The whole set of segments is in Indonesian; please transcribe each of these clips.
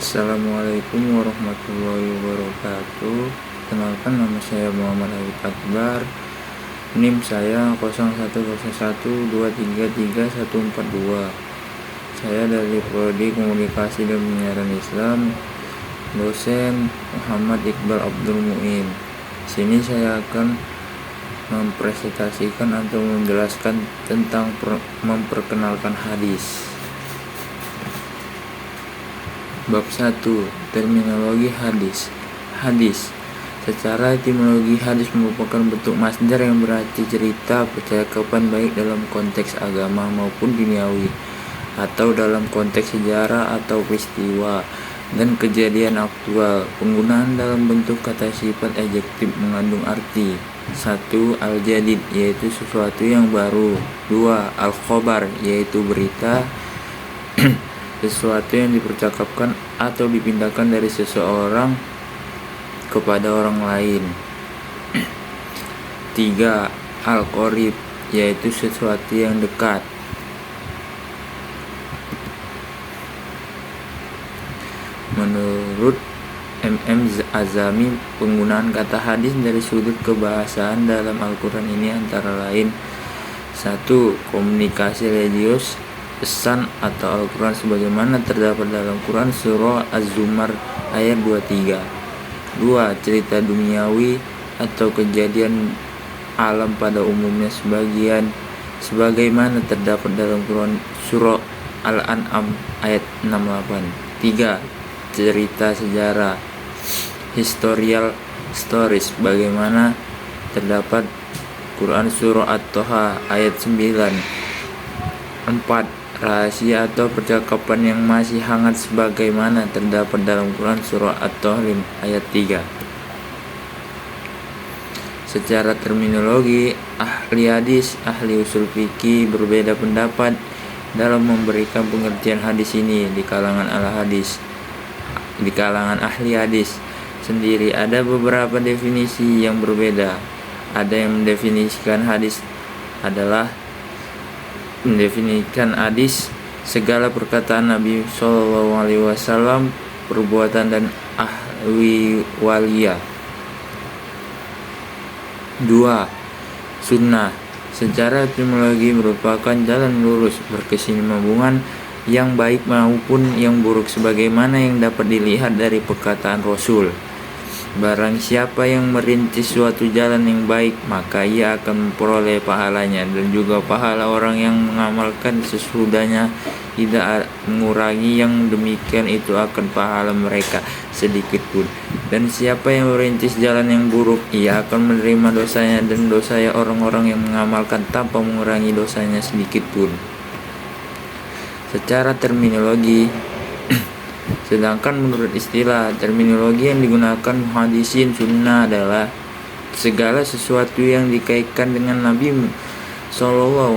Assalamualaikum warahmatullahi wabarakatuh. Kenalkan, nama saya Muhammad Habib Akbar. NIM saya 0101233142. Saya dari Prodi Komunikasi dan Penyiaran Islam, dosen Muhammad Iqbal Abdul Muin. Sini saya akan mempresentasikan atau menjelaskan tentang memperkenalkan hadis. Bab 1. Terminologi hadis. Hadis. Secara etimologi, hadis merupakan bentuk masdar yang berarti cerita, percakapan baik dalam konteks agama maupun duniawi, atau dalam konteks sejarah atau peristiwa dan kejadian aktual. Penggunaan dalam bentuk kata sifat adjektif mengandung arti: 1. Al-jadid, yaitu sesuatu yang baru. 2. Al-khobar, yaitu berita sesuatu yang dipercakapkan atau dipindahkan dari seseorang kepada orang lain. 3. Al-qorib, yaitu sesuatu yang dekat. Menurut M.M. Azami, penggunaan kata hadis dari sudut kebahasaan dalam Al-Quran ini antara lain: 1. Komunikasi religius, pesan atau Al-Quran sebagaimana terdapat dalam Quran Surah Az-Zumar ayat 23. 2. Cerita duniawi atau kejadian alam pada umumnya sebagaimana terdapat dalam Quran Surah Al-An'am ayat 68. 3. Cerita sejarah, historical stories, bagaimana terdapat Quran Surah At-Toha ayat 9. 4. Rahasia atau percakapan yang masih hangat sebagaimana terdapat dalam Quran Surah At-Tahrim ayat 3. Secara terminologi, ahli hadis, ahli usul fikih berbeda pendapat dalam memberikan pengertian hadis ini. Di kalangan ahli hadis sendiri ada beberapa definisi yang berbeda. Ada yang mendefinisikan hadis segala perkataan Nabi SAW, perbuatan dan ahwaliyah. 2. Sunnah. Secara etimologi merupakan jalan lurus, berkesinambungan yang baik maupun yang buruk, sebagaimana yang dapat dilihat dari perkataan Rasul: barang siapa yang merintis suatu jalan yang baik, maka ia akan memperoleh pahalanya, dan juga pahala orang yang mengamalkan sesudahnya tidak mengurangi yang demikian itu akan pahala mereka sedikit pun. Dan siapa yang merintis jalan yang buruk, ia akan menerima dosanya dan dosanya orang-orang yang mengamalkan tanpa mengurangi dosanya sedikit pun. Secara terminologi, sedangkan menurut istilah terminologi yang digunakan muhaddisin sunnah adalah segala sesuatu yang dikaitkan dengan Nabi SAW,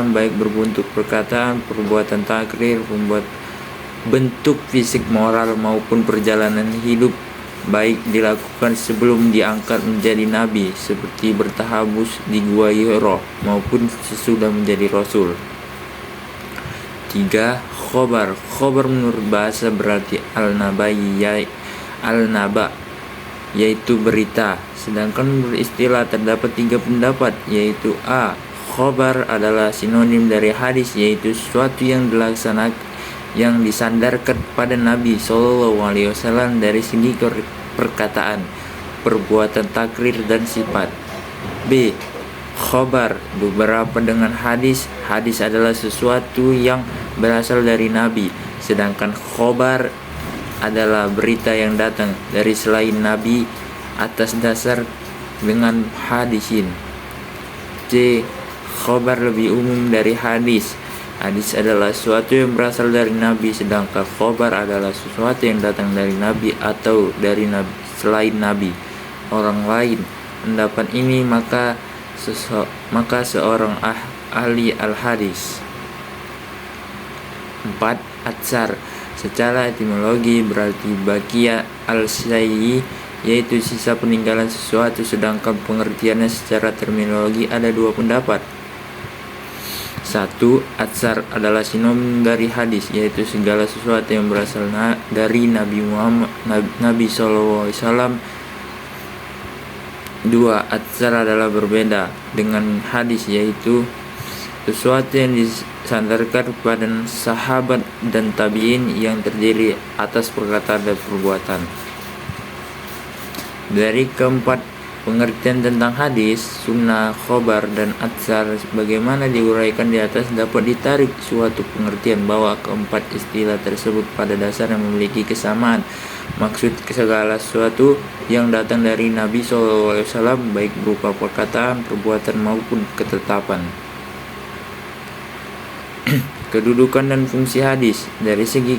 baik berbentuk perkataan, perbuatan takrir, bentuk fisik moral maupun perjalanan hidup, baik dilakukan sebelum diangkat menjadi Nabi seperti bertahabus di Gua Hiro maupun sesudah menjadi Rasul. 3. Khobar. Khobar menurut bahasa berarti al-naba, yaitu berita. Sedangkan menurut istilah terdapat 3 pendapat, yaitu: A. Khobar adalah sinonim dari hadis, yaitu sesuatu yang dilaksanakan, yang disandarkan pada Nabi SAW dari segi perkataan, perbuatan, takrir, dan sifat. B. Khobar beberapa dengan hadis. Hadis adalah sesuatu yang berasal dari Nabi, sedangkan khobar adalah berita yang datang dari selain Nabi atas dasar dengan hadisin. C. Khobar lebih umum dari hadis. Hadis adalah sesuatu yang berasal dari Nabi, sedangkan khobar adalah sesuatu yang datang dari Nabi atau dari Nabi selain Nabi orang lain. Pendapat ini maka seorang ahli al-hadis. 4. Atsar. Secara etimologi berarti bakia al-syai'i, yaitu sisa peninggalan sesuatu, sedangkan pengertiannya secara terminologi ada 2 pendapat. 1. Atsar adalah sinonim dari hadis, yaitu segala sesuatu yang berasal dari Nabi SAW. 2. Atsar adalah berbeda dengan hadis, yaitu sesuatu yang disandarkan kepada sahabat dan tabi'in yang terdiri atas perkataan dan perbuatan. Dari keempat pengertian tentang hadis, sunnah, khobar, dan atsar sebagaimana diuraikan di atas dapat ditarik suatu pengertian bahwa keempat istilah tersebut pada dasarnya memiliki kesamaan. Maksud segala sesuatu yang datang dari Nabi SAW baik berupa perkataan, perbuatan maupun ketetapan. Kedudukan dan fungsi hadis dari segi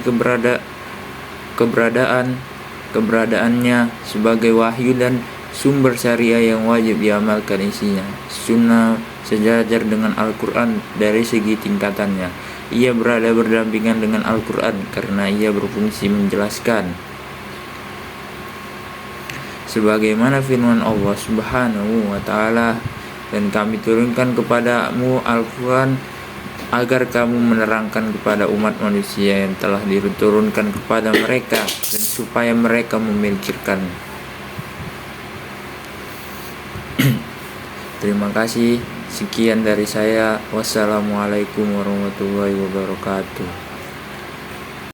keberadaannya sebagai wahyu dan sumber syariah yang wajib diamalkan isinya. Sunnah sejajar dengan Al-Quran dari segi tingkatannya. Ia berada berdampingan dengan Al-Quran karena ia berfungsi menjelaskan. Sebagaimana firman Allah Subhanahu wa Ta'ala, dan kami turunkan kepadamu Al-Quran agar kamu menerangkan kepada umat manusia yang telah diturunkan kepada mereka, dan supaya mereka memikirkan. Terima kasih. Sekian dari saya. Wassalamualaikum warahmatullahi wabarakatuh.